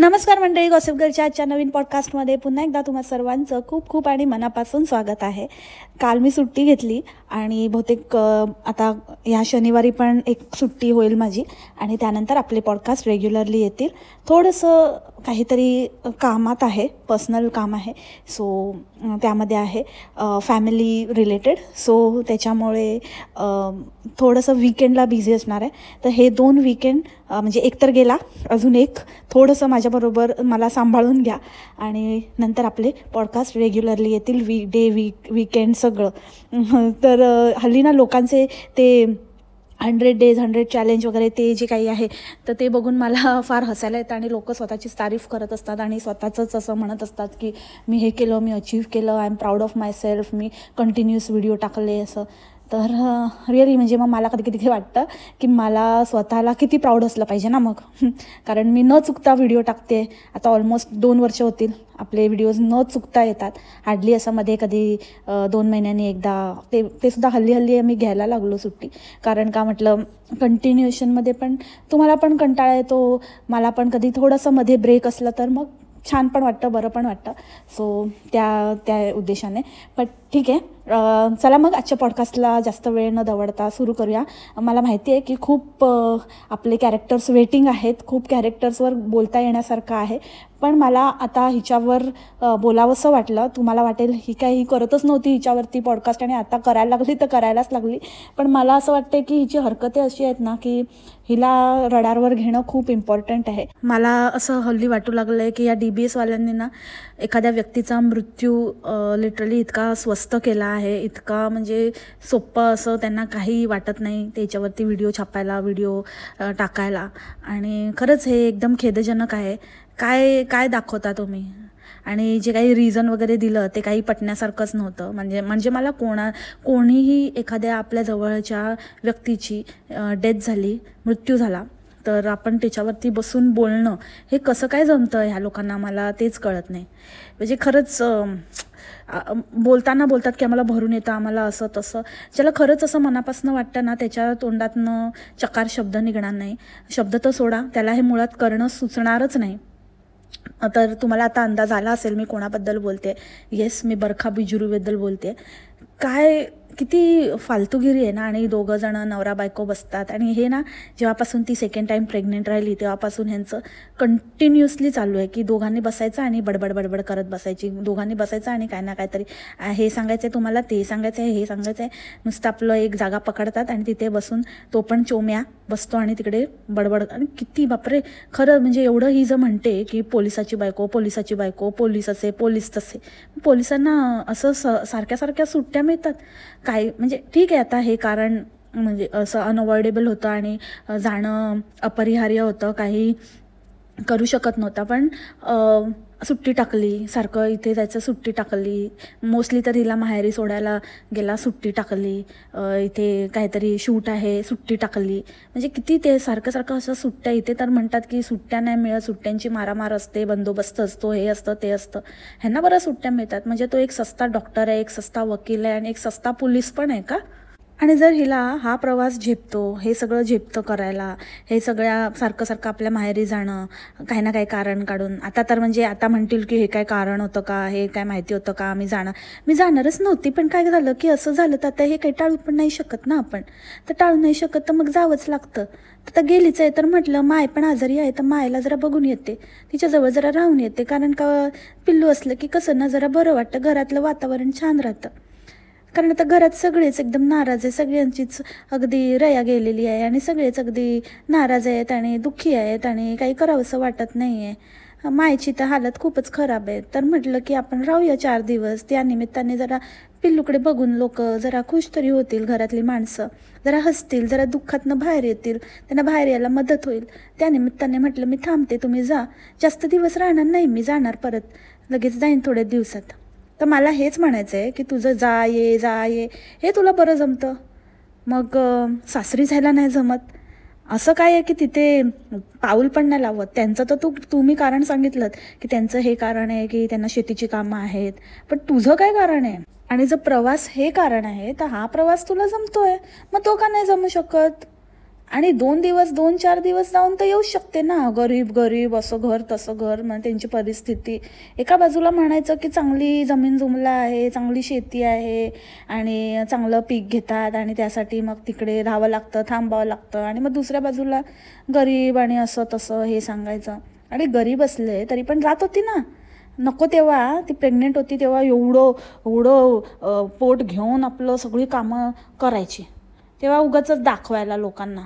नमस्कार मंडळी, गॉसिप गर्लच्या आजच्या नवीन पॉडकास्टमध्ये पुन्हा एकदा तुम्हा सर्वांचं खूप खूप आणि मनापासून स्वागत आहे. काल मी सुट्टी घेतली आणि बहुतेक आता ह्या शनिवारी पण एक सुट्टी होईल माझी आणि त्यानंतर आपले पॉडकास्ट रेग्युलरली येतील. थोडंसं काहीतरी कामात आहे, पर्सनल काम आहे, सो त्यामध्ये आहे फॅमिली रिलेटेड, सो त्याच्यामुळे थोडंसं वीकेंडला बिझी असणार आहे. तर हे 2 वीकेंड म्हणजे एक तर गेला, अजून एक थोडंसं माझ्याबरोबर मला सांभाळून घ्या आणि नंतर आपले पॉडकास्ट रेग्युलरली येतील, वीकेंड सगळं. तर हल्ली ना लोकांचे ते 100 डेज 100 चॅलेंज वगैरे ते जे काही आहे तर ते बघून मला फार हसायला येतं आणि लोक स्वतःचीच तारीफ करत असतात आणि स्वतःचंच असं म्हणत असतात की मी हे केलं, मी अचीव्ह केलं, I am proud of my self, me continuous video टाकले असं. तर रिअली म्हणजे मग मला कधी कधी वाटतं की मला स्वतःला किती प्राऊड असलं पाहिजे ना मग. कारण मी न चुकता व्हिडिओ टाकते. आता ऑलमोस्ट 2 वर्ष होतील आपले व्हिडिओज न चुकता येतात. हार्डली असं मध्ये कधी 2 महिन्यांनी एकदा, ते सुद्धा हल्ली आम्ही घ्यायला लागलो सुट्टी. कारण का म्हटलं कंटिन्युएशनमध्ये पण तुम्हाला पण कंटाळा येतो, मला पण कधी थोडंसं मध्ये ब्रेक असलं तर मग छान पण वाटतं, बरं पण वाटतं. सो त्या उद्देशाने. पण ठीक आहे, चला मग आजच्या पॉडकास्टला जास्त वेळ न दवडता सुरू करूया. मला माहिती आहे की खूप आपले कॅरेक्टर्स वेटिंग आहेत, खूप कॅरेक्टर्सवर बोलता येण्यासारखं आहे, पण मला आता हिच्यावर बोलावंसं वाटलं. तुम्हाला वाटेल ही काही करतच नव्हती हिच्यावरती पॉडकास्ट आणि आता करायला लागली तर करायलाच लागली. पण मला असं वाटतं की हिची हरकते अशी आहेत ना की हिला रडारवर घेणं खूप इम्पॉर्टंट आहे. मला असं हल्ली वाटू लागलं आहे की या DBS वाल्यांनी ना एखाद्या व्यक्तीचा मृत्यू लिटरली इतका स्वस्त केला आहे, इतका म्हणजे सोप्पं असं त्यांना काही वाटत नाही त्याच्यावरती व्हिडिओ छापायला, व्हिडिओ टाकायला. आणि खरंच हे एकदम खेदजनक आहे. काय दाखवता तुम्ही? आणि जे काही रिझन वगैरे दिलं ते काही पटण्यासारखंच नव्हतं. म्हणजे मला कोणीही एखाद्या आपल्या जवळच्या व्यक्तीची डेथ झाली, मृत्यू झाला, तर आपण त्याच्यावरती बसून बोलणं हे कसं काय जमतं ह्या लोकांना, मला तेच कळत नाही. म्हणजे खरंच बोलतात की आम्हाला भरून येतं, आम्हाला असं तसं. ज्याला खरंच असं मनापासून वाटतं ना त्याच्या तोंडातनं चकार शब्द निघणार नाही. शब्द तर सोडा, त्याला हे मुळात करणं सुचणारच नाही. तर तुम्हाला आता अंदाज आला असेल मी कोणाबद्दल बोलते. येस, मी बरखा बिजुरीबद्दल बोलते. काय किती फालतूगिरी आहे ना. आणि 2 जण नवरा बायको बसतात आणि हे ना जेव्हापासून ती सेकंड टाईम प्रेग्नेंट राहिली तेव्हापासून ह्यांचं कंटिन्युअसली चालू आहे की दोघांनी बसायचं आणि बडबड करत बसायची, दोघांनी बसायचं आणि काय ना काहीतरी हे सांगायचं आहे तुम्हाला, ते सांगायचं आहे, हे सांगायचं आहे. नुसतं आपलं एक जागा पकडतात आणि तिथे बसून तो पण चोम्या बसतो आणि तिकडे बडबड. आणि किती बापरे, खरं म्हणजे एवढं ही जर म्हणते की पोलिसाची बायको, पोलीस असे, पोलीस तसे. पोलिसांना असं सारख्या सुट्ट्या मिळतात काय? म्हणजे ठीक आहे, आता हे कारण म्हणजे असं अनअवॉइडेबल होतं आणि जाणं अपरिहार्य होतं, काही करू शकत नव्हता. पण सुट्टी टाकली, सारखं इथे जायचं, सुट्टी टाकली. मोस्टली तर हिला माहेरी सोडायला गेला, सुट्टी टाकली. इथे काहीतरी शूट आहे, सुट्टी टाकली. म्हणजे किती ते सारखं असं सुट्ट्या. इथे तर म्हणतात की सुट्ट्या नाही मिळत, सुट्ट्यांची मारामार असते, बंदोबस्त असतो, हे असतं ते असतं. ह्यांना बरं सुट्ट्या मिळतात. म्हणजे तो एक सस्ता डॉक्टर आहे, एक सस्ता वकील आहे आणि एक सस्ता पोलीस पण आहे का? आणि जर हिला हा प्रवास झेपतो, हे सगळं झेपतं करायला, हे सगळ्या सारखं आपल्या माहेरी जाणं, काही ना काही कारण काढून. आता तर म्हणजे आता म्हणतील की हे काय कारण होतं का, हे काय माहिती होतं का, मी जाणारच नव्हती. पण काय झालं की असं झालं, तर आता हे काही टाळू पण नाही शकत ना आपण. तर टाळू नाही शकत तर मग जावंच लागतं. तर गेलीच आहे तर म्हटलं माय पण आजारी आहे तर मायला जरा बघून येते, तिच्याजवळ जरा राहून येते. कारण का पिल्लू असलं की कसं ना जरा बरं वाटतं, घरातलं वातावरण छान राहतं. कारण आता घरात सगळेच एकदम नाराज आहे, सगळ्यांचीच अगदी रया गेलेली आहे आणि सगळेच अगदी नाराज आहेत आणि दुःखी आहेत आणि काही करावंसं वाटत नाही आहे. मायची तर हालत खूपच खराब आहे. तर म्हटलं की आपण राहूया 4 दिवस, त्या निमित्ताने जरा पिल्लूकडे बघून लोक जरा खुश तरी होतील, घरातली माणसं जरा हसतील, जरा दुःखातनं बाहेर येतील, त्यांना बाहेर यायला मदत होईल. त्या निमित्ताने म्हटलं मी थांबते, तुम्ही जा. जास्त दिवस राहणार नाही, मी जाणार परत, लगेच जाईन थोड्या दिवसात. तर मला हेच म्हणायचं आहे की तुझं जा ये हे तुला बरं जमतं, मग सासरी जायला नाही जमत. असं काय आहे की तिथे पाऊल पण नाही लावत. त्यांचं तर तुम्ही कारण सांगितलं की त्यांचं हे कारण आहे की त्यांना शेतीची कामं आहेत, पण तुझं काय कारण आहे? आणि जर प्रवास हे कारण आहे तर हा प्रवास तुला जमतोय, मग तो का नाही जमू शकत? आणि 2 दिवस 2-4 दिवस जाऊन तर येऊच शकते ना. गरीब असं घर तसं घर, मग त्यांची परिस्थिती. एका बाजूला म्हणायचं की चांगली जमीन जुमला आहे, चांगली शेती आहे आणि चांगलं पीक घेतात आणि त्यासाठी मग तिकडे राहावं लागतं, थांबावं लागतं. आणि मग दुसऱ्या बाजूला गरीब आणि असं तसं हे सांगायचं. आणि गरीब असले तरी पण जात होती ना. नको तेव्हा ती प्रेग्नेंट होती तेव्हा एवढं पोट घेऊन आपलं सगळी कामं करायची. तेव्हा उगाचच दाखवायला लोकांना.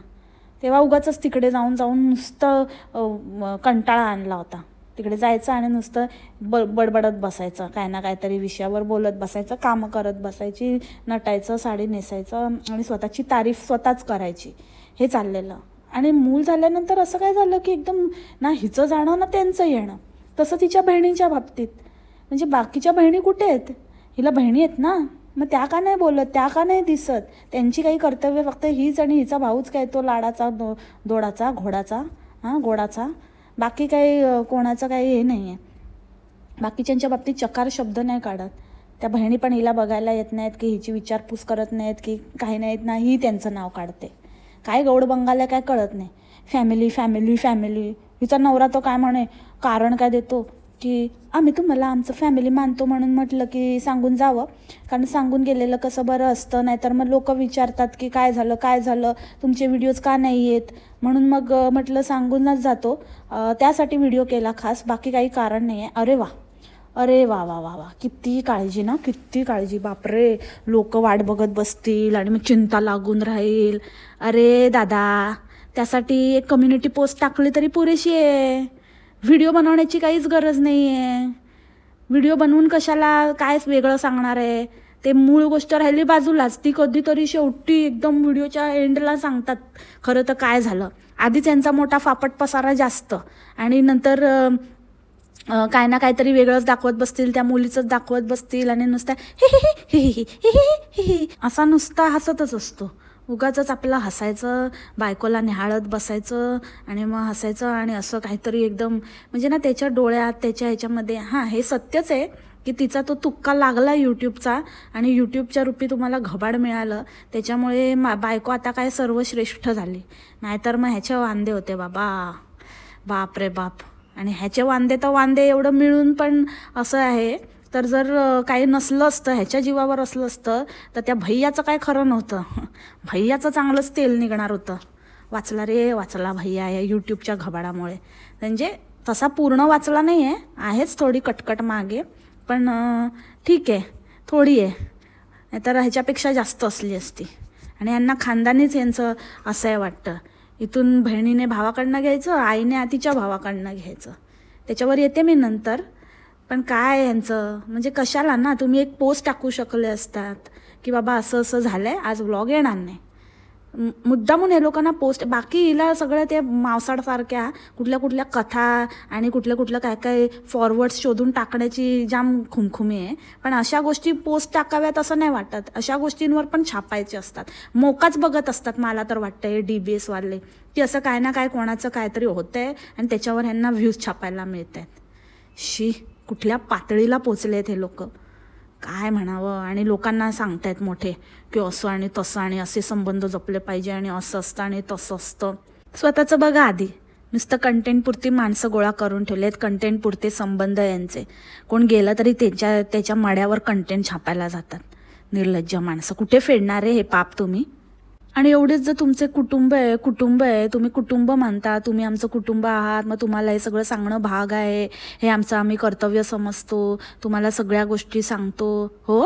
तेव्हा उगाचच तिकडे जाऊन नुसतं कंटाळा आणला होता. तिकडे जायचं आणि नुसतं बडबडत बसायचं, काय ना काहीतरी विषयावर बोलत बसायचं, कामं करत बसायची, नटायचं, साडी नेसायचं आणि स्वतःची तारीफ स्वतःच करायची. हे चाललेलं. आणि मूल झाल्यानंतर असं काय झालं की एकदम ना हिचं जाणं ना त्यांचं येणं. तसं तिच्या बहिणींच्या बाबतीत. म्हणजे बाकीच्या बहिणी कुठे आहेत? हिला बहिणी आहेत ना, मग त्या का नाही बोलत, त्या का नाही दिसत? त्यांची काही कर्तव्य फक्त हीच आणि हिचा भाऊच काय तो लाडाचा दोडाचा गोडाचा. बाकी काही कोणाचं काही हे नाही आहे. बाकीच्यांच्या बाबतीत चकार शब्द नाही काढत. त्या बहिणी पण हिला बघायला येत नाहीत की हिची विचारपूस करत नाहीत की काही नाहीत ना, ही त्यांचं नाव काढते. काय गौड बंगाल्या काय कळत नाही. फॅमिली. हिचा नवरा तो काय म्हणे, कारण काय देतो की आम्ही तुम्हाला आमचं फॅमिली मानतो म्हणून म्हटलं की सांगून जावं, कारण सांगून गेलेलं कसं बरं असतं. नाहीतर मग लोक विचारतात की काय झालं तुमचे व्हिडिओज का नाही येत, म्हणून मग म्हटलं सांगूनच जातो. त्यासाठी व्हिडिओ केला खास, बाकी काही कारण नाही आहे. अरे वा किती काळजी बापरे. लोक वाट बघत बसतील आणि मग चिंता लागून राहील. अरे दादा, त्यासाठी एक कम्युनिटी पोस्ट टाकली तरी पुरेशी आहे. व्हिडिओ बनवण्याची काहीच गरज नाही आहे. व्हिडिओ बनवून कशाला काय वेगळं सांगणार आहे? ते मूळ गोष्ट राहिली बाजूलाच, ती कधीतरी शेवटी एकदम व्हिडिओच्या एंडला सांगतात खरं तर काय झालं. आधी त्यांचा मोठा फापट पसारा जास्त आणि नंतर काय ना काहीतरी वेगळंच दाखवत बसतील, त्या मुलीचंच दाखवत बसतील आणि नुसता हे असा नुसता हसतच असतो. उगाचच आपलं हसायचं, बायकोला निहाळत बसायचं आणि मग हसायचं आणि असं काहीतरी एकदम म्हणजे ना त्याच्या डोळ्यात त्याच्या ह्याच्यामध्ये हे सत्यच आहे की तिचा तो तुक्का लागला यूट्यूबचा आणि यूट्यूबच्या रूपी तुम्हाला घबाड मिळालं. त्याच्यामुळे बायको आता काय सर्वश्रेष्ठ झाली. नाहीतर मग ह्याचे वांदे होते बाप रे बाप. आणि ह्याचे वांदे तर वांदे एवढं मिळून पण असं आहे, तर जर काही नसलं असतं, ह्याच्या जीवावर असलं असतं तर त्या भैयाचं काय खरं नव्हतं. भैयाचं चांगलंच तेल निघणार होतं. वाचला भैया या यूट्यूबच्या घबाडामुळे. म्हणजे तसा पूर्ण वाचला नाही आहे, आहेच थोडी कटकट मागे, पण ठीक आहे, थोडी आहे. नाहीतर ह्याच्यापेक्षा जास्त असली असती. आणि यांना खानदानीच यांचं असं आहे वाटतं. इथून बहिणीने भावाकडनं घ्यायचं, आईने तिच्या भावाकडनं घ्यायचं. त्याच्यावर येते मी नंतर. पण काय यांचं म्हणजे कशाला ना, तुम्ही एक पोस्ट टाकू शकले असतात की बाबा असं झालंय, आज व्लॉग येणार नाही. मुद्दामून हे लोकांना पोस्ट, बाकी हिला सगळं ते मावसाडसारख्या कुठल्या कथा आणि कुठलं काय फॉरवर्ड्स शोधून टाकण्याची जाम खुमखुमी आहे. पण अशा गोष्टी पोस्ट टाकाव्यात असं नाही वाटत. अशा गोष्टींवर पण छापायचे असतात. मोकाच बघत असतात मला तर वाटतंय DBS वाले, की असं काय ना काय कोणाचं काहीतरी होतंय आणि त्याच्यावर ह्यांना व्ह्यूज छापायला मिळत आहेत. कुठल्या पातळीला पोचलेत हे लोक, काय म्हणावं. आणि लोकांना सांगतायत मोठे की असं आणि तसं आणि असे संबंध जपले पाहिजे आणि असं असतं आणि तसं असतं. स्वतःचं बघा आधी. नुसतं कंटेंटपुरती माणसं गोळा करून ठेवलेत, कंटेंटपुरते संबंध यांचे. कोण गेलं तरी त्याच्या मड्यावर कंटेंट छापायला जातात. निर्लज्ज माणसं. कुठे फेडणार आहे हे पाप तुम्ही? आणि एवढेच जर तुमचे कुटुंब आहे, तुम्ही कुटुंब मानता, तुम्ही आमचं कुटुंब आहात, मग तुम्हाला हे सगळं सांगणं भाग आहे, हे आमचं आम्ही कर्तव्य समजतो, तुम्हाला सगळ्या गोष्टी सांगतो. हो,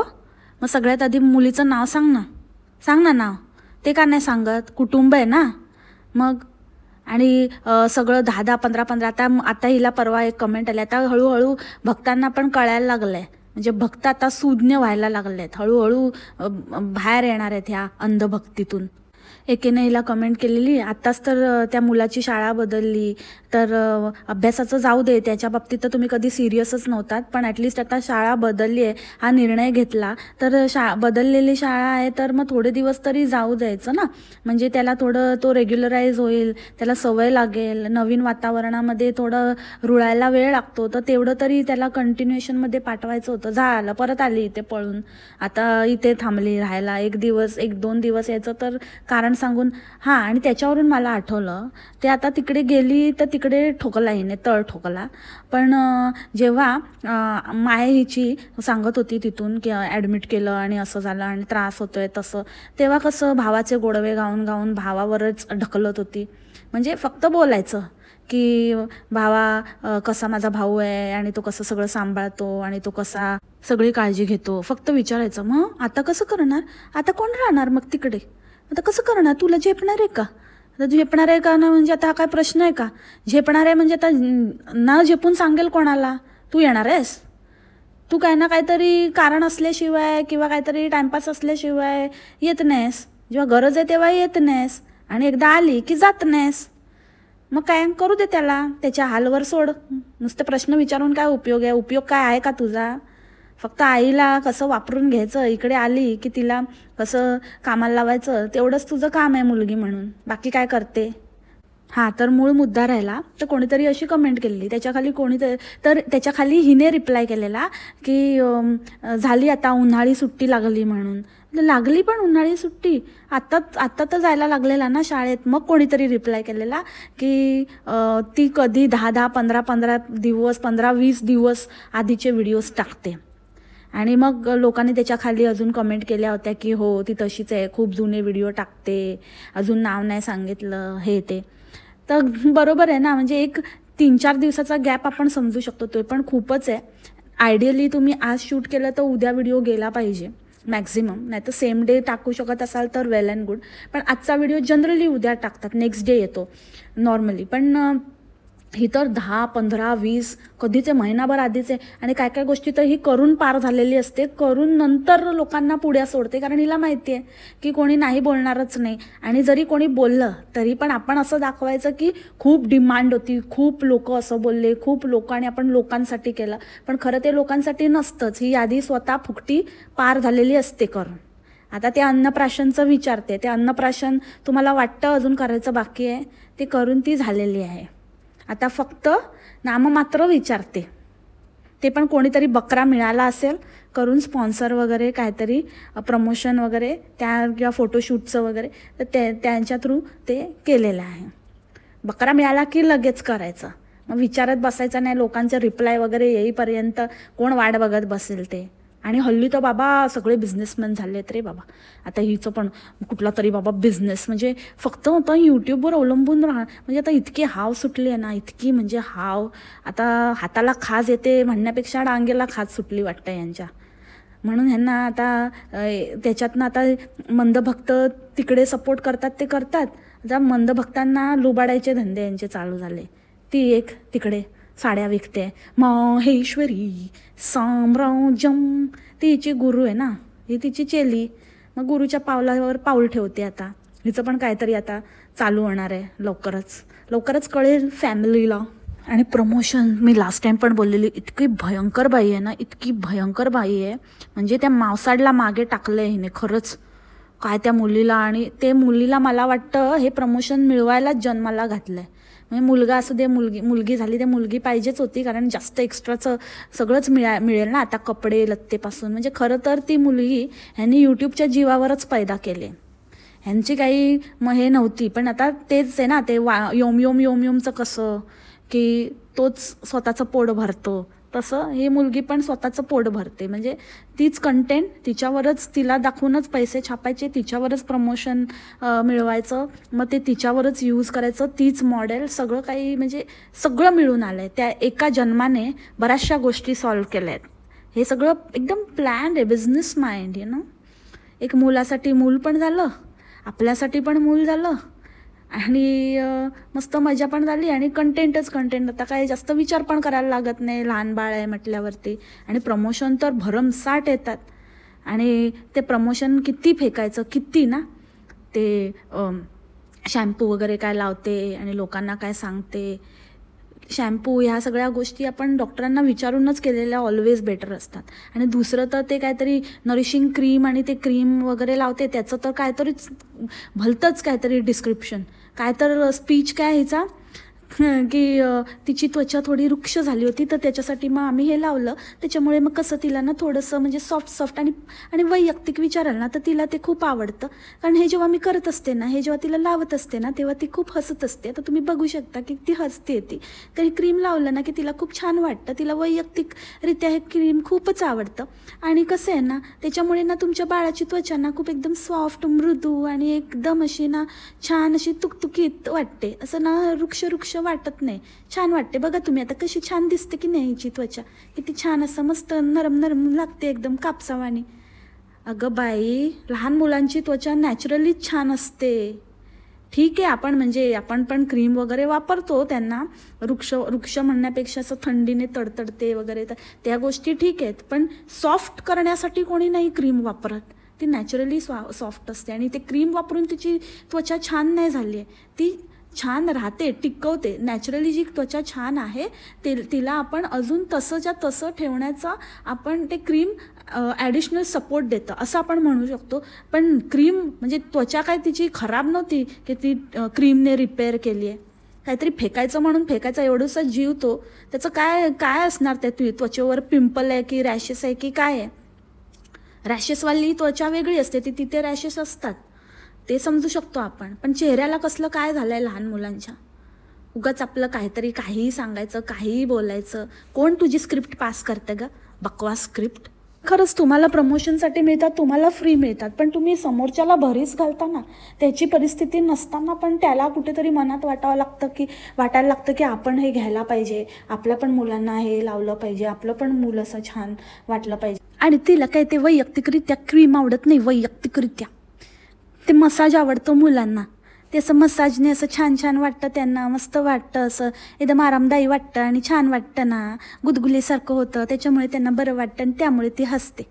मग सगळ्यात आधी मुलीचं नाव सांग ना नाव. ते का नाही सांगत? कुटुंब आहे ना मग. आणि सगळं 10-10, 15-15. आता हिला परवा एक कमेंट आली. आता हळूहळू भक्तांना पण कळायला लागलंय. म्हणजे भक्त आता सुज्ञ व्हायला लागलेत, हळूहळू बाहेर येणार आहेत ह्या अंधभक्तीतून. एकेने हिला कमेंट केलेली, आत्ताच तर त्या मुलाची शाळा बदलली, तर अभ्यासाचं जाऊ दे, त्याच्या बाबतीत तर तुम्ही कधी सिरियसच नव्हतात, पण ॲटलिस्ट आता शाळा बदलली आहे, हा निर्णय घेतला, तर बदललेली शाळा आहे तर मग थोडे दिवस तरी जाऊ द्यायचं ना. म्हणजे त्याला थोडं तो रेग्युलराईज होईल, त्याला सवय लागेल. नवीन वातावरणामध्ये थोडं रुळायला वेळ लागतो, तर तेवढं तरी त्याला कंटिन्युएशनमध्ये पाठवायचं होतं. झालं, परत आली इथे पळून, आता इथे थांबली राहायला. 1-2 दिवस यायचं तर कारण सांगून हां. आणि त्याच्यावरून मला आठवलं, ते आता तिकडे गेली तर तिकडे ठोकला हिने, तळ ठोकला. पण जेव्हा माय हिची सांगत होती तिथून की ॲडमिट केलं आणि असं झालं आणि त्रास होतोय तसं, तेव्हा कसं भावाचे गोडवे गाऊन गाऊन भावावरच ढकलत होती. म्हणजे फक्त बोलायचं की भावा कसा माझा भाऊ आहे आणि तो कसं सगळं सांभाळतो आणि तो कसा सगळी काळजी घेतो, फक्त विचारायचं. मग आता कसं करणार, आता कोण राहणार मग तिकडे, आता कसं करणार, तुला झेपणार आहे का, आता झेपणार आहे का ना, म्हणजे आता हा काय प्रश्न आहे का, झेपणार आहे म्हणजे आता न झेपून सांगेल कोणाला, तू येणार आहेस, तू काय ना काहीतरी कारण असल्याशिवाय किंवा काहीतरी टाइमपास असल्याशिवाय येत नाहीस, जेव्हा गरज आहे तेव्हा येत नाहीस आणि एकदा आली की जात नाहीस. मग काय करू दे त्याला, त्याच्या हालवर सोड. नुसते प्रश्न विचारून काय उपयोग आहे, उपयोग काय आहे का तुझा. फक्त आईला कसं वापरून घ्यायचं, इकडे आली की तिला कसं कामाला लावायचं, तेवढंच तुझं काम आहे मुलगी म्हणून, बाकी काय करते. हां. तर मूळ मुद्दा राहिला, तर कोणीतरी अशी कमेंट केलेली, त्याच्याखाली कोणीतरी, तर त्याच्याखाली हिने रिप्लाय केलेला की झाली आता उन्हाळी सुट्टी लागली म्हणून. लागली पण उन्हाळी सुट्टी, आत्ता तर जायला लागलेला ना शाळेत. मग कोणीतरी रिप्लाय केलेला की ती कधी 10-10, 15-15 दिवस, 15-20 दिवस आधीचे व्हिडिओज टाकते. आणि मग लोकांनी त्याच्या खाली अजून कमेंट केल्या होत्या की हो ती तशीच आहे, खूप जुने व्हिडिओ टाकते, अजून नाव नाही सांगितलं, हे ते. तर बरोबर आहे ना, म्हणजे एक 3-4 दिवसाचा गॅप आपण समजू शकतो, तो पण खूपच आहे. आयडियली तुम्ही आज शूट केलं तर उद्या व्हिडिओ गेला पाहिजे मॅक्झिमम, नाही तर सेम डे टाकू शकत असाल तर वेल अँड गुड. पण आजचा व्हिडिओ जनरली उद्या टाकतात, नेक्स्ट डे येतो नॉर्मली. पण ही तर 10, 15, 20 कधीचे महिनाभर आधीचे, आणि काय काय गोष्टी तर ही करून पार झालेली असते, करून नंतर लोकांना पुढे सोडते, कारण हिला माहिती आहे की कोणी नाही बोलणारच नाही. आणि जरी कोणी बोललं तरी पण आपण असं दाखवायचं की खूप डिमांड होती, खूप लोक असं बोलले, खूप लोक, आणि आपण लोकांसाठी केलं. पण खरं ते लोकांसाठी नसतंच, ही यादी स्वतः फुकटी पार झालेली असते करून. आता ते अन्नप्राशनचं विचारते, ते अन्नप्राशन तुम्हाला वाटतं अजून करायचं बाकी आहे, ते करून ती झालेली आहे. आता फक्त नाममात्र विचारते, ते पण कोणीतरी बकरा मिळाला असेल करून, स्पॉन्सर वगैरे काहीतरी प्रमोशन वगैरे त्या किंवा फोटोशूटचं वगैरे, तर त्यांच्या थ्रू ते केलेलं आहे. बकरा मिळाला की लगेच करायचं, मग विचारत बसायचं नाही, लोकांचे रिप्लाय वगैरे येईपर्यंत कोण वाट बघत बसेल ते. आणि हल्ली तर बाबा सगळे बिझनेसमॅन झालेत रे बाबा. आता हिचं पण कुठला तरी बाबा बिझनेस, म्हणजे फक्त आता यूट्यूबवर अवलंबून राहा, म्हणजे आता इतकी हाव सुटली आहे ना, इतकी म्हणजे हाव, आता हाताला खाज येते म्हणण्यापेक्षा डांगेला खाज सुटली वाटतं यांच्या. म्हणून ह्यांना आता त्याच्यातनं आता मंदभक्त तिकडे सपोर्ट करतात ते करतात, आता मंदभक्तांना लुबाडायचे धंदे यांचे चालू झाले. ती एक तिकडे साड्या विकते, माहेश्वरी साम्राज्यम, ती हिची गुरु आहे ना, ही तिची चेली, मग गुरुच्या पावलावर पाऊल ठेवते. आता हिचं पण काहीतरी आता चालू होणार आहे, लवकरच कळेल फॅमिलीला. आणि प्रमोशन, मी लास्ट टाइम पण बोललेली, इतकी भयंकर बाई आहे ना, इतकी भयंकर बाई आहे, म्हणजे त्या मावसाडला मागे टाकलं आहे हिने खरंच. काय त्या मुलीला, आणि ते मुलीला मला वाटतं हे प्रमोशन मिळवायलाच जन्माला घातलं आहे. म्हणजे मुलगा असू दे, मुलगी झाली, ते मुलगी पाहिजेच होती, कारण जास्त एक्स्ट्राचं सगळंच मिळेल ना आता, कपडे लत्तेपासून. म्हणजे खरं तर ती मुलगी ह्यांनी यूट्यूबच्या जीवावरच पैदा केले, ह्यांची काही हे नव्हती. पण आता तेच आहे ना, ते योमचं कसं की तोच स्वतःचं पोट भरतो, तसं ही मुलगी पण स्वतःचं पोट भरते. म्हणजे तीच कंटेंट, तिच्यावरच, तिला दाखवूनच पैसे छापायचे, तिच्यावरच प्रमोशन मिळवायचं, मग ते तिच्यावरच यूज करायचं, तीच मॉडेल, सगळं काही, म्हणजे सगळं मिळून आलं आहे. त्या एका जन्माने बऱ्याचशा गोष्टी सॉल्व्ह केल्या आहेत. हे सगळं एकदम प्लॅन आहे, बिझनेस माइंड, एक मुलासाठी मूल पण झालं, आपल्यासाठी पण मूल झालं, आणि मस्त मजा पण झाली, आणि कंटेंटच कंटेंट. आता काय जास्त विचार पण करायला लागत नाही, लहान बाळ आहे म्हटल्यावरती. आणि प्रमोशन तर भरमसाठ येतात, आणि ते प्रमोशन किती फेकायचं, किती ना, ते शॅम्पू वगैरे काय लावते आणि लोकांना काय सांगते. शॅम्पू ह्या सगळ्या गोष्टी आपण डॉक्टरांना विचारूनच केलेल्या ऑलवेज बेटर असतात. आणि दुसरं तर ते काहीतरी नरिशिंग क्रीम, आणि ते क्रीम वगैरे लावते, त्याचं तर काहीतरीच भलतंच काहीतरी डिस्क्रिप्शन, काय तर स्पीच काय हिचा, की तिची त्वचा थोडी रुक्ष झाली होती, तर त्याच्यासाठी मग आम्ही हे लावलं. त्याच्यामुळे मग कसं तिला ना थोडंसं म्हणजे सॉफ्ट आणि आणि वैयक्तिक विचाराल ना, तर तिला ते खूप आवडतं. कारण हे जेव्हा मी करत असते ना, हे जेव्हा तिला लावत असते ना, तेव्हा ती खूप हसत असते. तर तुम्ही बघू शकता की ती हसते ती. तर ही क्रीम लावलं ना की तिला खूप छान वाटतं. तिला वैयक्तिकरित्या हे क्रीम खूपच आवडतं. आणि कसं आहे ना, त्याच्यामुळे ना तुमच्या बाळाची त्वचा ना खूप एकदम सॉफ्ट, मृदू आणि एकदम अशी ना छान अशी तुकतुकीत वाटते. असं ना रुक्ष वाटत नाही, छान वाटते. बघा तुम्ही आता कशी छान दिसते की नाही हिची त्वचा, किती छान असं मस्त नरम लागते एकदम कापसावानी. अगं बाई, लहान मुलांची त्वचा नॅचरलीच छान असते. ठीक आहे, आपण पण क्रीम वगैरे वापरतो त्यांना, वृक्ष म्हणण्यापेक्षा असं थंडीने तडतडते वगैरे, तर त्या गोष्टी ठीक आहेत. पण सॉफ्ट करण्यासाठी कोणी नाही क्रीम वापरत. ती नॅचरली सॉफ्ट असते आणि ते क्रीम वापरून तिची त्वचा छान नाही झाली आहे, ती छान राहते, टिकवते. नॅचरली जी त्वचा छान आहे तिला आपण अजून तसंच्या तसं ठेवण्याचा आपण ते क्रीम ॲडिशनल सपोर्ट देतं असं आपण म्हणू शकतो. पण क्रीम म्हणजे त्वचा काय तिची खराब नव्हती की ती क्रीमने रिपेअर केली आहे. काहीतरी फेकायचं म्हणून फेकायचा, एवढंसा जीव तो, त्याचं काय असणार त्या त्वचेवर? पिंपल आहे की रॅशेस आहे की काय आहे? रॅशेसवाली त्वचा वेगळी असते, तिथे रॅशेस असतात, ते समजू शकतो आपण. पण चेहऱ्याला कसलं काय झालं आहे लहान मुलांच्या? उगाच आपलं काहीही सांगायचं, काहीही बोलायचं. कोण तुझी स्क्रिप्ट पास करते ग? बकवास स्क्रिप्ट. खरंच तुम्हाला प्रमोशनसाठी मिळतात, तुम्हाला फ्री मिळतात, पण तुम्ही समोरच्याला भरीस घालताना, त्याची परिस्थिती नसताना पण त्याला कुठेतरी मनात वाटायला लागतं की आपण हे घ्यायला पाहिजे, आपल्या पण मुलांना हे लावलं पाहिजे, आपलं पण मुलं असं छान वाटलं पाहिजे. आणि तिला काय ते वैयक्तिकरित्या क्रीम आवडत नाही, वैयक्तिकरित्या ते मसाज आवडतो मुलांना. ते असं मसाजने असं छान वाटतं त्यांना, मस्त वाटतं, असं एकदम आरामदायी वाटतं आणि छान वाटतं ना, गुदगुलीसारखं होतं, त्याच्यामुळे त्यांना बरं वाटतं आणि त्यामुळे ती हसते.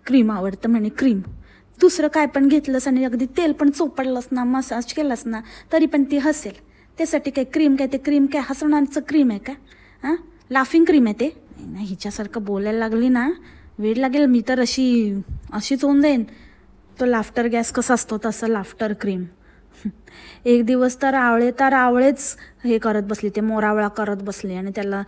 क्रीम आवडतं म्हणे क्रीम. दुसरं काय पण घेतलंस आणि अगदी तेल पण चोपडलंस ना, मसाज केलास ना, तरी पण ती हसेल. त्यासाठी काय क्रीम काय, ते क्रीम काय हसवण्याचं क्रीम आहे का? हां, लाफिंग क्रीम आहे ते. नाही, हिच्यासारखं बोलायला लागली ना वेळ लागेल, मी तर अशीच होऊन जाईन. तो लाफ्टर गॅस कसा असतो तसं लाफ्टर क्रीम. एक दिवस तर आवळेच हे करत बसली, ते मोरावळा करत बसली आणि त्याला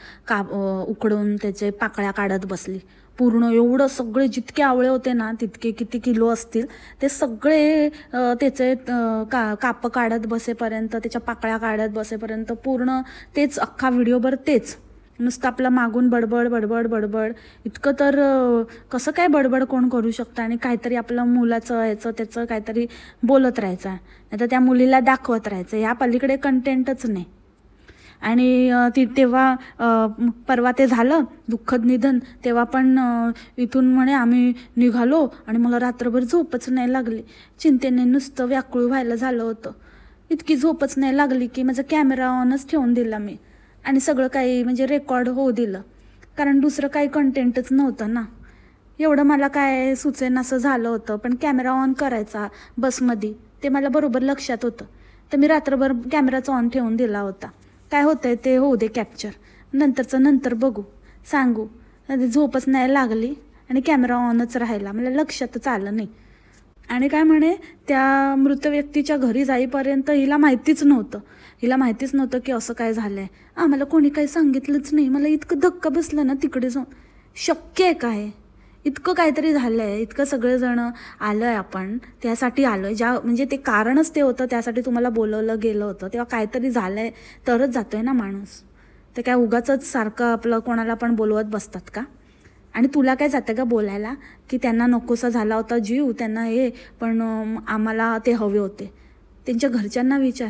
उकडून त्याचे पाकळ्या काढत बसली. पूर्ण एवढं सगळे जितके आवळे होते ना, तितके किती किलो असतील, ते सगळे त्याचे कापं काढत बसेपर्यंत, त्याच्या पाकळ्या काढत बसेपर्यंत पूर्ण तेच अख्खा व्हिडिओभर तेच नुसतं आपलं मागून बडबड. इतकं तर कसं काय बडबड कोण करू शकतं? आणि काहीतरी आपलं मुलाचं ह्याचं त्याचं काहीतरी बोलत राहायचं, नाही तर त्या मुलीला दाखवत राहायचं, ह्या पलीकडे कंटेंटच नाही. आणि तेव्हा परवा ते झालं दुःखद निधन, तेव्हा पण इथून म्हणे आम्ही निघालो आणि मला रात्रभर झोपच नाही लागली. चिंतेने नुसतं व्याकुळ व्हायला झालं होतं. इतकी झोपच नाही लागली की माझा कॅमेरा ऑनच ठेवून दिला मी आणि सगळं काही म्हणजे रेकॉर्ड होऊ दिलं, कारण दुसरं काही कंटेंटच नव्हतं ना. एवढं मला काय सुचेन असं झालं होतं. पण कॅमेरा ऑन करायचा बसमध्ये ते मला बरोबर लक्षात होतं, तर मी रात्रभर कॅमेराचा ऑन ठेवून दिला होता. काय होतंय ते होऊ दे कॅप्चर, नंतरचं नंतर बघू, सांगू. झोपच नाही लागली आणि कॅमेरा ऑनच राहिला, मला लक्षातच आलं नाही. आणि काय म्हणे, त्या मृत व्यक्तीच्या घरी जाईपर्यंत हिला माहितीच नव्हतं की असं काय झालं आहे. आम्हाला कोणी काही सांगितलंच नाही. मला इतकं धक्का बसलं ना तिकडे जाऊन, शक्य आहे काय? इतकं काहीतरी झालं आहे, इतकं सगळेजणं आलं आहे, आपण त्यासाठी आलो आहे, म्हणजे ते कारणच ते होतं, त्यासाठी तुम्हाला बोलवलं गेलं होतं. तेव्हा काहीतरी झालं आहे तरच जातो आहे ना माणूस. ते काय उगाचच सारखं आपलं कोणाला पण बोलवत बसतात का? आणि तुला काय जातं का बोलायला की त्यांना नकोसा झाला होता जीव, त्यांना पण आम्हाला ते हवे होते. त्यांच्या घरच्यांना विचार.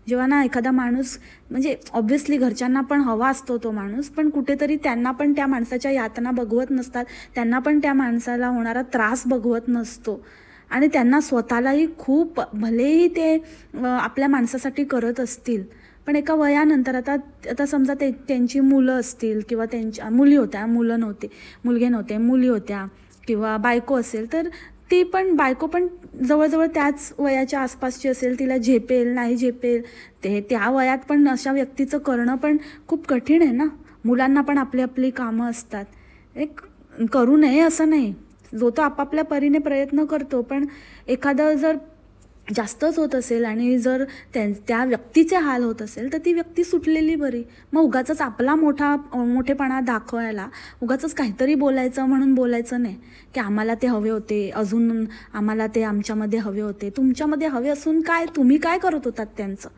जेव्हा ना एखादा माणूस, म्हणजे ऑब्व्हियसली घरच्यांना पण हवा असतो तो माणूस, पण कुठेतरी त्यांना पण त्या माणसाच्या यातना बघवत नसतात, त्यांना पण त्या माणसाला होणारा त्रास बघवत नसतो. आणि त्यांना स्वतःलाही खूप, भलेही ते आपल्या माणसासाठी करत असतील, पण एका वयानंतर आता समजा त्यांची मुलं असतील किंवा त्यांच्या मुली होत्या, मुलगे नव्हते, मुली होत्या किंवा बायको असेल, तर बायको पण जवळजवळ त्याच वयाच्या आसपासची असेल, तिला झेपेल नाही झेपेल त्या वयात पण अशा व्यक्तीचं करणं पण खूप कठीण आहे ना. मुलांना पण आपली कामं असतात. करू नये असं नाही, जो तो आपापल्या परीने प्रयत्न करतो, पण एखादं जर जास्तच होत असेल आणि जर त्या व्यक्तीचे हाल होत असेल तर ती व्यक्ती सुटलेली बरी. मग उगाचच आपला मोठेपणा दाखवायला उगाचच काहीतरी बोलायचं म्हणून बोलायचं नाही की आम्हाला ते हवे होते, अजून आम्हाला ते आमच्यामध्ये हवे होते. तुमच्यामध्ये हवे असून काय तुम्ही काय करत होतात त्यांचं?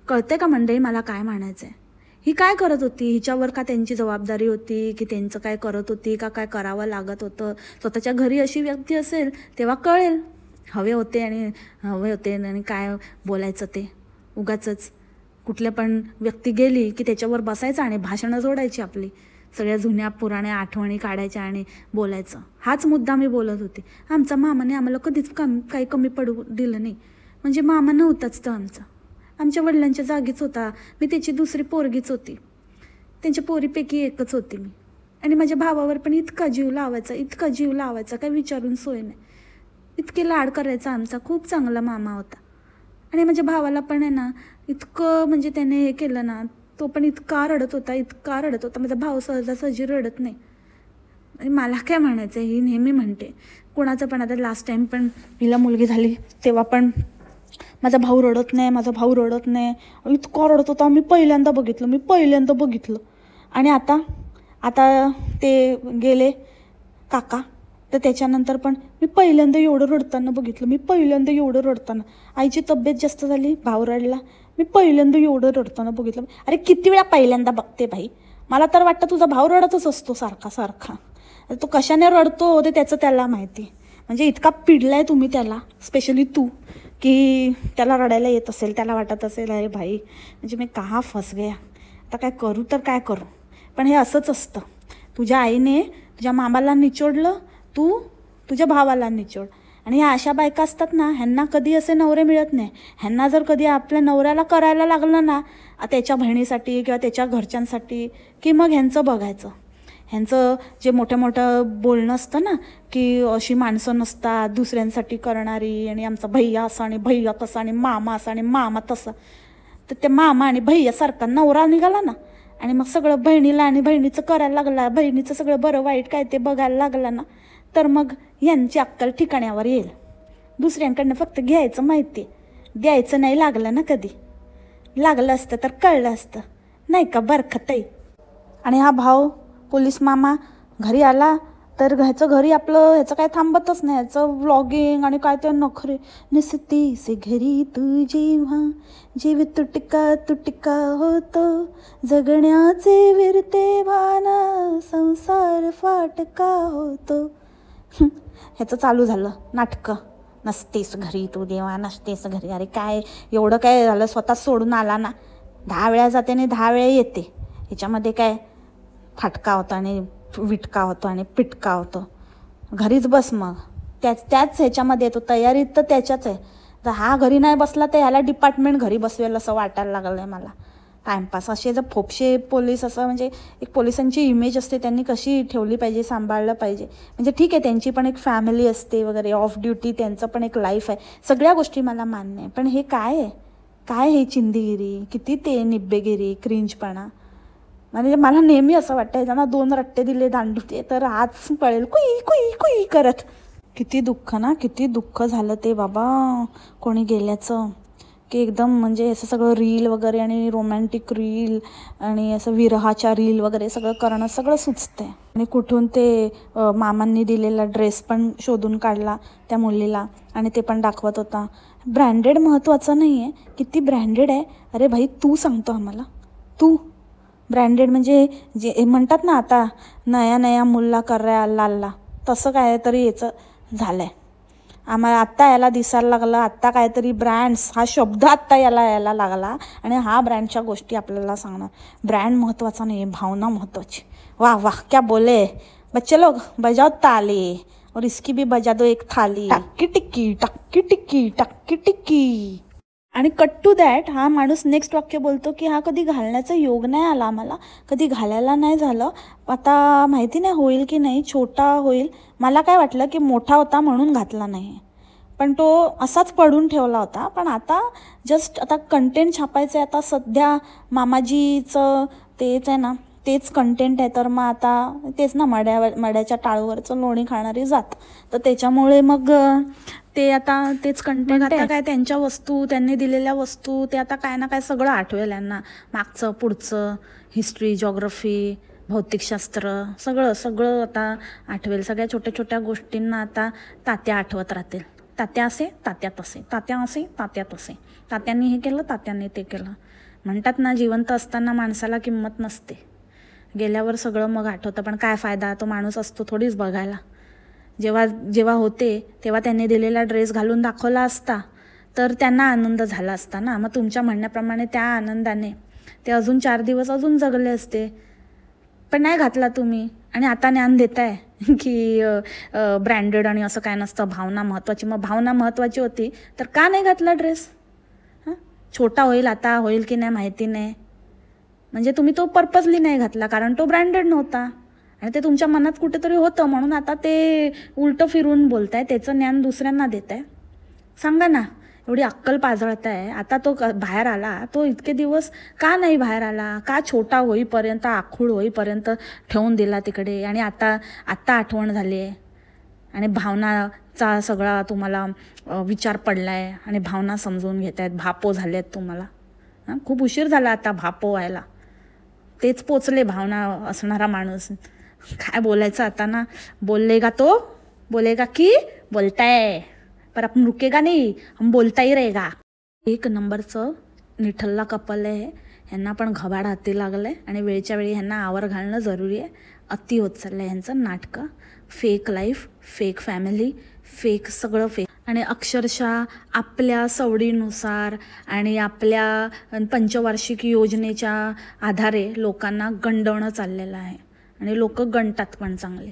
कळते का मंडळी मला काय म्हणायचं आहे? ही काय करत होती? हिच्यावर का त्यांची जबाबदारी होती की त्यांचं काय करत होती का काय करावं लागत होतं? स्वतःच्या घरी अशी व्यक्ती असेल तेव्हा कळेल हवे होते आणि काय बोलायचं ते. उगाचच कुठल्या पण व्यक्ती गेली की त्याच्यावर बसायचं आणि भाषणं जोडायची आपली, सगळ्या जुन्या पुराण्या आठवणी काढायच्या आणि बोलायचं. हाच मुद्दा मी बोलत होते. आमचा मामाने आम्हाला कधीच काही कमी पडू दिलं नाही. म्हणजे मामा नव्हताच तर आमच्या वडिलांच्या जागीच होता. मी त्याची दुसरी पोरगीच होती. त्यांच्या पोरीपैकी एकच होती मी. आणि माझ्या भावावर पण इतका जीव लावायचा काय विचारून सोय नाही. इतके लाड करायचा आमचा. खूप चांगला मामा होता. आणि माझ्या भावाला पण आहे ना इतकं म्हणजे त्याने हे केलं ना, तो पण इतका रडत होता. माझा भाव सहजासहजी रडत नाही. आणि मला काय म्हणायचं, ही नेहमी म्हणते कोणाचं पण. आता लास्ट टाईम पण हिला मुलगी झाली तेव्हा पण माझा भाऊ रडत नाही. इतका रडत होता. मी पहिल्यांदा बघितलं. आणि आता ते गेले काका, तर त्याच्यानंतर पण मी पहिल्यांदा एवढं रडताना आईची तब्येत जास्त झाली, भाऊ रडला. मी पहिल्यांदा एवढं रडताना बघितलं. अरे किती वेळा पहिल्यांदा बघते भाई. मला तर वाटतं तुझा भाऊ रडतच असतो सारखा. तो कशाने रडतो ते त्याचं त्याला माहिती. म्हणजे इतका पिडलाय तुम्ही त्याला, स्पेशली तू, की त्याला रडायला येत असेल, त्याला वाटत असेल अरे भाई म्हणजे मी कहाँ फस गया, आता काय करू. पण हे असंच असतं. तुझ्या आईने तुझ्या मामाला निचोडलं, तू तुझ्या भावाला निचोड. आणि ह्या अशा बायका असतात ना, ह्यांना कधी असे नवरे मिळत नाही. ह्यांना जर कधी आपल्या नवऱ्याला करायला लागलं ना त्याच्या बहिणीसाठी किंवा त्याच्या घरच्यांसाठी, की मग ह्यांचं बघायचं. ह्यांचं जे मोठं बोलणं असतं ना, की अशी माणसं नसतात दुसऱ्यांसाठी करणारी, आणि आमचा भैया असा आणि भैया तसा आणि मामा असा आणि मामा तसा. तर ते मामा आणि भैयासारखा नवरा निघाला ना, आणि मग सगळं बहिणीला आणि बहिणीचं करायला लागला, बहिणीचं सगळं बरं वाईट काय ते बघायला लागला ना, तर मग यांची अक्कल ठिकाण्यावर येईल. दुसऱ्यांकडनं फक्त घ्यायचं माहिती, द्यायचं नाही लागलं ना कधी. लागलं असतं तर कळलं असतं, नाही का बरखताई? आणि हा भाऊ पोलीस मामा घरी आला तर घरी आपलं ह्याचं काय थांबतच नाही. ह्याचं व्लॉगिंग आणि काय ते नखरे. निसतीसे घरी तू जीव तुटका होतो, जगण्याचे विरते भान संसार फाटका होतो. ह्याचं चालू झालं नाटकं. नसतेस घरी तू देवा, नसतेस घरी. अरे काय एवढं काय झालं, स्वतः सोडून आला ना. 10 वेळा जाते आणि 10 वेळा येते. ह्याच्यामध्ये काय फाटका होतो आणि विटका होतो आणि पिटका होतो. घरीच बस मग. त्याच ह्याच्यामध्ये येतो. तयारीत तर त्याच्याच आहे. जर हा घरी नाही बसला तर ह्याला डिपार्टमेंट घरी बसवेल असं वाटायला लागलं आहे मला. टाईमपास असे जर फोपशे पोलीस असं, म्हणजे एक पोलिसांची इमेज असते, त्यांनी कशी ठेवली पाहिजे, सांभाळलं पाहिजे. म्हणजे ठीक आहे त्यांची पण एक फॅमिली असते वगैरे, ऑफ ड्युटी त्यांचं पण एक लाईफ आहे, सगळ्या गोष्टी मला मान्य आहे. पण हे काय आहे? काय हे चिंदीगिरी, किती ते निब्बेगिरी, क्रिंजपणा. म्हणजे मला नेहमी असं वाटतं त्यांना 2 रट्टे दिले दांडूचे तर आज पळेल कुई कुई कुई करत. किती दुःख झालं ते बाबा कोणी गेल्याचं, की एकदम म्हणजे असं सगळं रील वगैरे आणि रोमॅन्टिक रील आणि असं विरहाच्या रील वगैरे सगळं करणं सगळं सुचतंय. आणि कुठून ते मामांनी दिलेला ड्रेस पण शोधून काढला त्या मुलीला आणि ते पण दाखवत होता. ब्रँडेड महत्त्वाचं नाही आहे, किती ब्रँडेड आहे. अरे भाई तू सांगतो आम्हाला, तू ब्रँडेड म्हणजे जे म्हणतात ना आता नया मुल्ला कर रहा अल्ला, तसं काय तरी याचं झालं आहे. आम्हाला आत्ता याला दिसायला लागलं, आत्ता काहीतरी ब्रँड्स हा शब्द आत्ता यायला लागला आणि हा ब्रँडच्या गोष्टी आपल्याला सांगणार. ब्रँड महत्त्वाचा नाही, भावना महत्त्वाची. वाह वाह क्या बोले बच्चे लोग, बजाओ ताली और इसकी भी बजा दो एक थाली. टाक्की टिक्की. आणि कट टू दॅट हा माणूस नेक्स्ट वाक्य बोलतो की हा कधी घालण्याचा योग नाही आला आम्हाला, कधी घालायला नाही झालं. आता माहिती नाही होईल की नाही, छोटा होईल. मला काय वाटलं की मोठा होता म्हणून घातला नाही, पण तो असाच पडून ठेवला होता. पण आता आता कंटेंट छापायचं आहे. आता सध्या मामाजीचं तेच आहे ना, तेच कंटेंट आहे, तर मग आता तेच ना, मड्याच्या टाळूवरचं लोणी खाणारी जात. तर त्याच्यामुळे मग ते आता तेच कंटेंट. आता काय त्यांच्या वस्तू, त्यांनी दिलेल्या वस्तू, ते आता काय ना काय सगळं आठवेल यांना, मागचं पुढचं, हिस्ट्री, जॉग्रफी, भौतिकशास्त्र, सगळं सगळं आता आठवेल. सगळ्या छोट्या छोट्या गोष्टींना आता तात्या आठवत राहतील. तात्या असे, तात्या तसे, तात्या असे, तात्या तसे, तात्यांनी हे केलं, तात्यांनी ते केलं. म्हणतात ना, जिवंत असताना माणसाला किंमत नसते, गेल्यावर सगळं मग आठवतं. पण काय फायदा, तो माणूस असतो थोडीच बघायला. जेव्हा जेव्हा होते तेव्हा त्यांनी दिलेला ड्रेस घालून दाखवला असता तर त्यांना आनंद झाला असता ना. मग तुमच्या म्हणण्याप्रमाणे त्या आनंदाने ते अजून 4 दिवस अजून जगले असते. पण नाही घातला तुम्ही, आणि आता ज्ञान देताय की ब्रँडेड आणि असं काय नसतं, भावना महत्त्वाची. मग भावना महत्त्वाची होती तर का नाही घातला ड्रेस? छोटा होईल, आता होईल की नाही माहिती नाही. म्हणजे तुम्ही तो पर्पजली नाही घातला कारण तो ब्रँडेड नव्हता, आणि ते तुमच्या मनात कुठेतरी होतं, म्हणून आता ते उलटं फिरून बोलताय, त्याचं ज्ञान दुसऱ्यांना देताय. सांगा ना, एवढी अक्कल पाजळताय. आता तो बाहेर आला, तो इतके दिवस का नाही बाहेर आला? का छोटा होईपर्यंत, आखूड होईपर्यंत ठेवून दिला तिकडे, आणि आता आठवण झाली आहे, आणि भावनाचा सगळा तुम्हाला विचार पडलाय, आणि भावना समजून घेत आहेत, भापो झाले आहेत तुम्हाला. खूप उशीर झाला आता भापो व्हायला. तेच पोचले भावना असणारा माणूस. काय बोलायचं आता ना, बोलेगा तो बोलेगा की बोलताय, पर आपण रुकेगा नाही, हम बोलता ही रहेगा. 1 नंबरचं निठल्ला कपल आहे. ह्यांना पण घबाड हाती लागलंय, आणि वेळच्या वेळी ह्यांना आवर घालणं जरुरी आहे. अति होत चाललंय ह्यांचं नाटकं. Fake life, fake family, fake सगळं फेक. आणि अक्षरशः आपल्या सवडीनुसार आणि आपल्या पंचवार्षिक योजनेच्या आधारे लोकांना गंडवणं चाललेलं आहे, आणि लोक गणतात पण चांगले.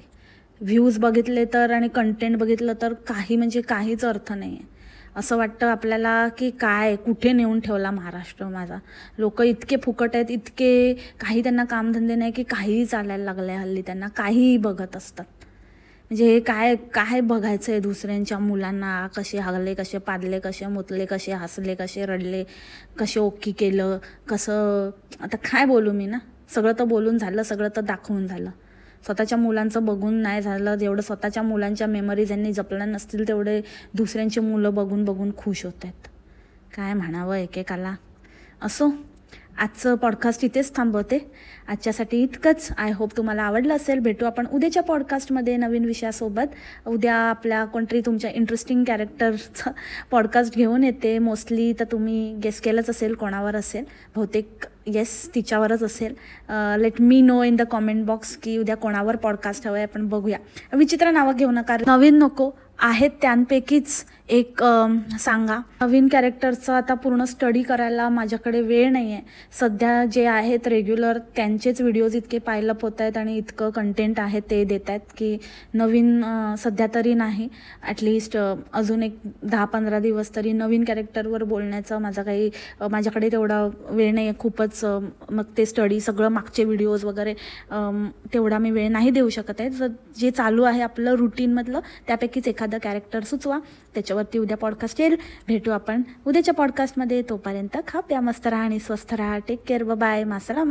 व्ह्यूज बघितले तर आणि कंटेंट बघितलं तर म्हणजे काहीच अर्थ नाही आहे. असं वाटतं आपल्याला की काय, कुठे नेऊन ठेवला महाराष्ट्र माझा. लोक इतके फुकट आहेत, इतके काही त्यांना कामधंदे नाही की काहीही चालायला लागलं आहे हल्ली. त्यांना काहीही बघत असतात. म्हणजे हे काय बघायचं आहे दुसऱ्यांच्या मुलांना, कसे हागले, कसे पाडले, कसे मुतले, कसे हसले, कसे रडले, कसे ओक्की केलं, कसं. आता काय बोलू मी ना, सगळं तर बोलून झालं, सगळं तर दाखवून झालं. स्वतःच्या मुलांचं बघून नाही झालं. जेवढं स्वतःच्या मुलांच्या मेमरीज यांनी जपल्या नसतील तेवढे दुसऱ्यांची मुलं बघून बघून खुश होत आहेत. काय म्हणावं एकेकाला. असो, आजचं पॉडकास्ट इथेच थांबवते. आजच्यासाठी इतकंच. आय होप तुम्हाला आवडलं असेल. भेटू आपण उद्याच्या पॉडकास्टमध्ये नवीन विषयासोबत. उद्या आपल्या कोणतरी तुमच्या इंटरेस्टिंग कॅरेक्टरचं पॉडकास्ट घेऊन येते. मोस्टली तर तुम्ही गेस केलंच असेल कोणावर असेल. बहुतेक येस तिच्यावरच असेल. Let me know in the comment box की उद्या कोणावर पॉडकास्ट हवं आहे. आपण बघूया. विचित्र नावं घेऊ नका, नवीन नको आहेत त्यांपैकीच एक सांगा. नवीन कॅरेक्टरचा आता पूर्ण स्टडी करायला माझ्याकडे वेळ नाही आहे सध्या. जे आहेत रेग्युलर त्यांचेच व्हिडिओज इतके पायलअप होत आहेत आणि इतकं कंटेंट आहे ते देत आहेत की नवीन सध्या तरी नाही. ॲटलिस्ट अजून एक 10-15 दिवस तरी नवीन कॅरेक्टरवर बोलण्याचा माझ्याकडे तेवढा वेळ नाही आहे खूपच. मग ते स्टडी सगळं मागचे व्हिडिओज वगैरे तेवढा मी वेळ नाही देऊ शकत आहे. जे चालू आहे आपलं रुटीनमधलं त्यापैकीच एखादं कॅरेक्टर सुचवा, त्याच्यावरती उद्या पॉडकास्ट येईल. भेटू आपण उद्याच्या पॉडकास्टमध्ये. तोपर्यंत खा प्या, मस्त राहा आणि स्वस्थ राहा. Take care, bye, मासलाम.